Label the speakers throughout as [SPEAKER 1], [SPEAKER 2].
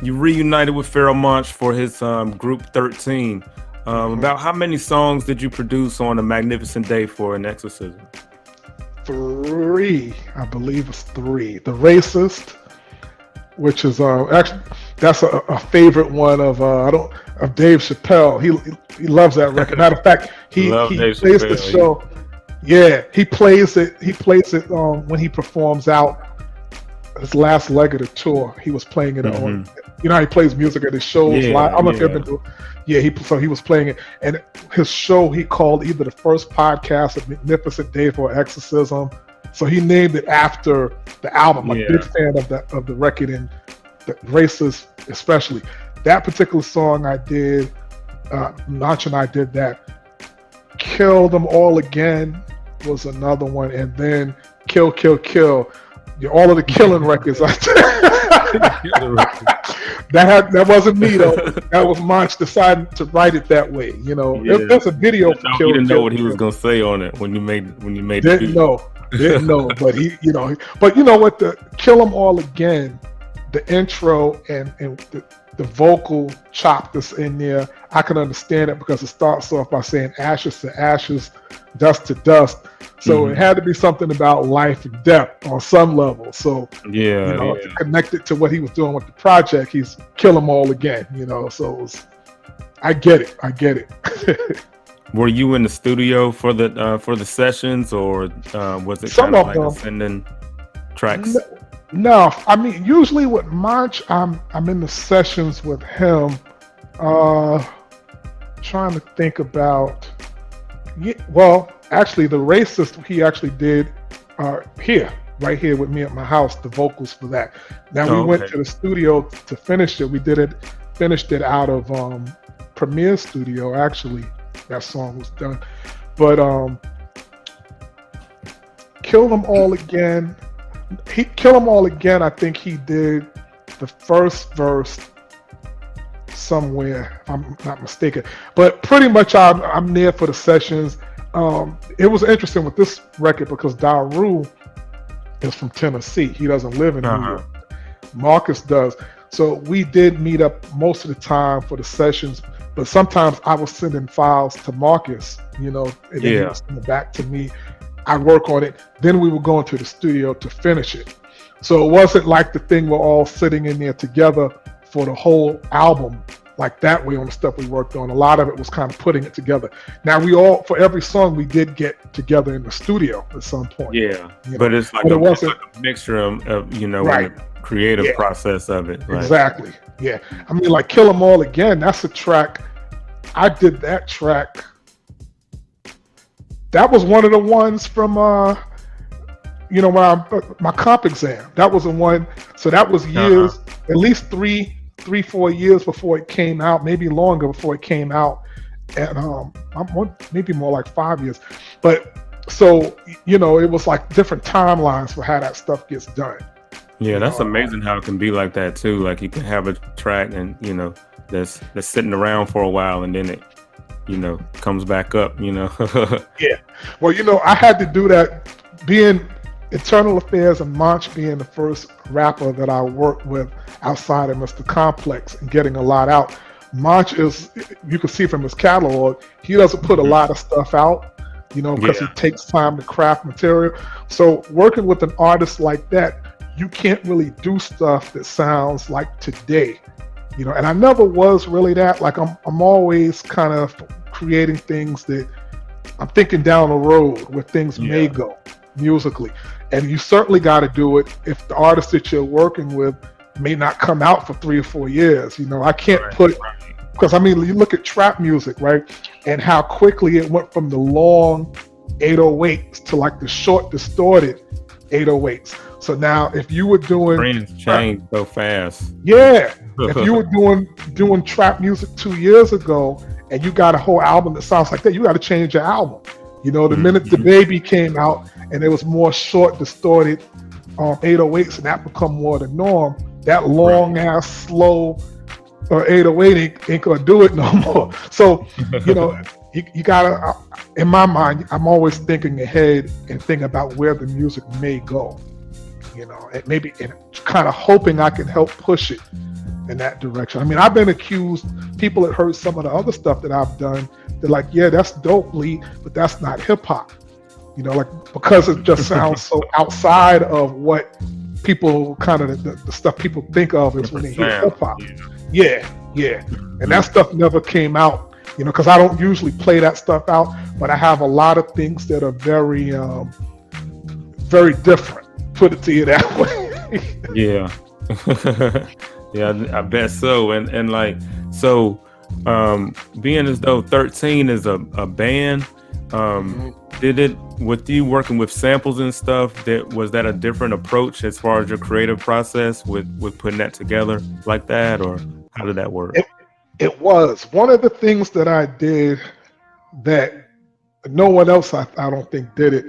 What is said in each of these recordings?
[SPEAKER 1] you reunited with Pharoah Monch for his group 13. About how many songs did you produce on A Magnificent Day for an Exorcism?
[SPEAKER 2] Three, I believe it's three. The Racist, which is actually that's a favorite one of of Dave Chappelle. He loves that record. Matter of fact, he
[SPEAKER 1] Dave
[SPEAKER 2] plays the
[SPEAKER 1] Chappelle,
[SPEAKER 2] show. Yeah, he plays it. He plays it when he performs out his last leg of the tour. He was playing it on. You know how he plays music at his shows live. I don't know if you've been to. Yeah, he was playing it, and his show he called either the first podcast of Magnificent Day for Exorcism. So he named it after the album. I'm a big fan of the record and the Racist especially. That particular song I did, Monch and I did that. Kill Them All Again was another one, and then Kill Kill Kill. All of the killing records I that wasn't me though. That was Monch deciding to write it that way. You know, there's a video for Kill.
[SPEAKER 1] You didn't know what he was gonna say on it when you made
[SPEAKER 2] didn't know, but he, you know, but you know what, the Kill 'Em All Again, the intro and the vocal chop that's in there, I can understand it because it starts off by saying ashes to ashes, dust to dust. So it had to be something about life and death on some level. So to connect it to what he was doing with the project, he's Kill 'Em All Again, you know. So I get it.
[SPEAKER 1] Were you in the studio for the sessions, or was it
[SPEAKER 2] some
[SPEAKER 1] kind of
[SPEAKER 2] of
[SPEAKER 1] like sending tracks?
[SPEAKER 2] No, I mean usually with Monch, I'm in the sessions with him. Trying to think about. Well, actually, the Racist he actually did right here with me at my house. The vocals for that. Now we went to the studio to finish it. We finished it out of Premiere Studio. Actually, that song was done, but Kill Them All Again. Kill Them All Again. I think he did the first verse somewhere, if I'm not mistaken. But pretty much I'm there for the sessions. It was interesting with this record because Daru is from Tennessee. He doesn't live in New York. Marcus does. So we did meet up most of the time for the sessions, but sometimes I was sending files to Marcus, you know, and then he was sending it back to me. I work on it. Then we would go into the studio to finish it. So it wasn't like the thing we're all sitting in there together for the whole album like that way on the stuff we worked on. A lot of it was kind of putting it together. Now for every song we did get together in the studio at some point.
[SPEAKER 1] Yeah, but it's like a mixture of you know, the creative process of it. Right?
[SPEAKER 2] Exactly. Yeah. I mean, like Kill 'Em All Again, that's a track. I did that track. That was one of the ones from you know, my comp exam. That was the one. So that was years, at least 4 years before it came out, maybe longer before it came out, and maybe more like 5 years. But so you know, it was like different timelines for how that stuff gets done.
[SPEAKER 1] Yeah, that's amazing how it can be like that too. Like you can have a track and you know that's sitting around for a while, and then it, you know, comes back up. You know.
[SPEAKER 2] Yeah. Well, you know, I had to do that being Internal Affairs and Monch being the first rapper that I worked with outside of Mr. Complex and getting a lot out. Monch is, you can see from his catalog, he doesn't put a lot of stuff out, you know, because it takes time to craft material. So working with an artist like that, you can't really do stuff that sounds like today, you know, and I never was really that. Like I'm always kind of creating things that I'm thinking down the road where things may go musically. And you certainly got to do it if the artist that you're working with may not come out for 3 or 4 years. You know, I can't because I mean, you look at trap music, right? And how quickly it went from the long 808s to like the short distorted 808s. So now if you were doing
[SPEAKER 1] trends change so fast.
[SPEAKER 2] Yeah. If you were doing trap music 2 years ago and you got a whole album that sounds like that, you got to change your album. You know, the minute the Baby came out and it was more short, distorted 808s, and that become more the norm, that long ass, slow 808 ain't gonna do it no more. So, you know, you gotta, in my mind, I'm always thinking ahead and thinking about where the music may go. You know, and maybe and kind of hoping I can help push it in that direction. I mean, I've been accused, people that heard some of the other stuff that I've done, they're like, yeah, that's dope, Lee, but that's not hip hop. You know, like, because it just sounds so outside of what people kind of, the stuff people think of is when they hear hip hop. Yeah. And that stuff never came out, you know, because I don't usually play that stuff out, but I have a lot of things that are very, very different. Put it to you that way.
[SPEAKER 1] Yeah. Yeah, I bet so. And like, so being as though 13 is a band, did it, with you working with samples and stuff, was that a different approach as far as your creative process with putting that together like that, or how did that work?
[SPEAKER 2] It was one of the things that I did that no one else, I don't think, did it.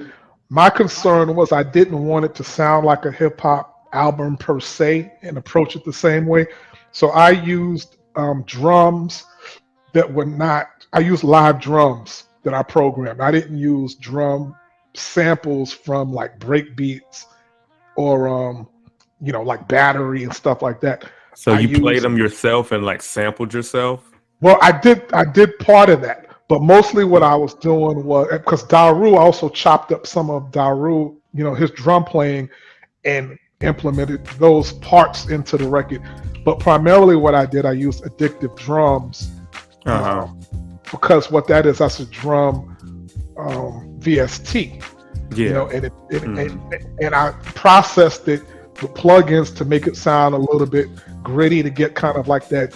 [SPEAKER 2] My concern was I didn't want it to sound like a hip hop album per se and approach it the same way. So I used drums that were not, I used live drums that I programmed. I didn't use drum samples from like break beats or, you know, like battery and stuff like that.
[SPEAKER 1] So you played them yourself and like sampled yourself?
[SPEAKER 2] Well, I did part of that. But mostly what I was doing was, because Daru also chopped up some of Daru, you know, his drum playing and implemented those parts into the record. But primarily what I did, I used Addictive Drums because what that is, that's a drum VST.
[SPEAKER 1] Yeah.
[SPEAKER 2] You know, and I processed it with plugins to make it sound a little bit gritty, to get kind of like that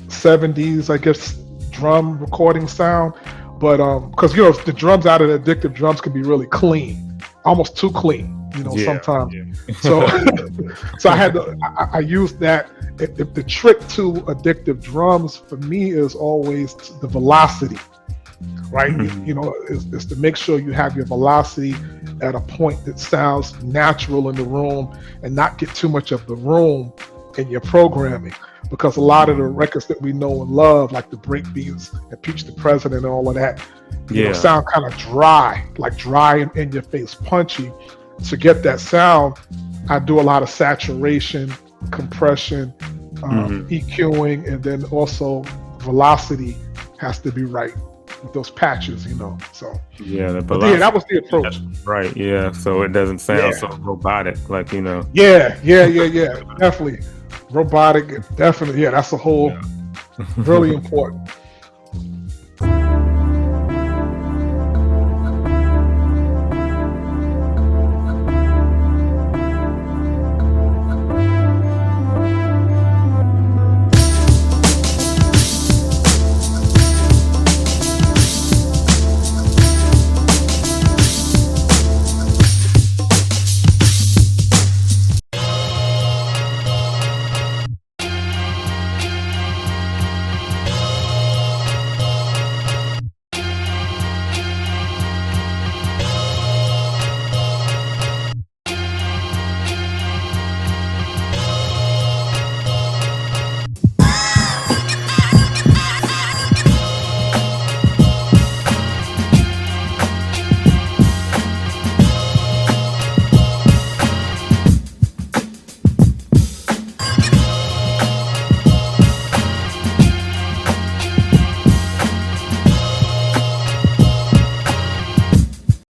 [SPEAKER 2] 70s, I guess, drum recording sound. But because, you know, the drums out of the Addictive Drums can be really clean, almost too clean, you know, sometimes. Yeah. So I had to, I used that. The trick to Addictive Drums for me is always the velocity, right? You know, is to make sure you have your velocity at a point that sounds natural in the room and not get too much of the room in your programming. Because a lot of the records that we know and love, like the breakbeats, Impeach the President and all of that, you know, sound kind of dry, like dry and in your face, punchy. To get that sound, I do a lot of saturation, compression, EQing, and then also velocity has to be right with those patches, you know. So that was the approach.
[SPEAKER 1] Right, yeah. So it doesn't sound so robotic, like, you know.
[SPEAKER 2] Yeah. Definitely. Robotic, definitely. Yeah, that's a whole really important.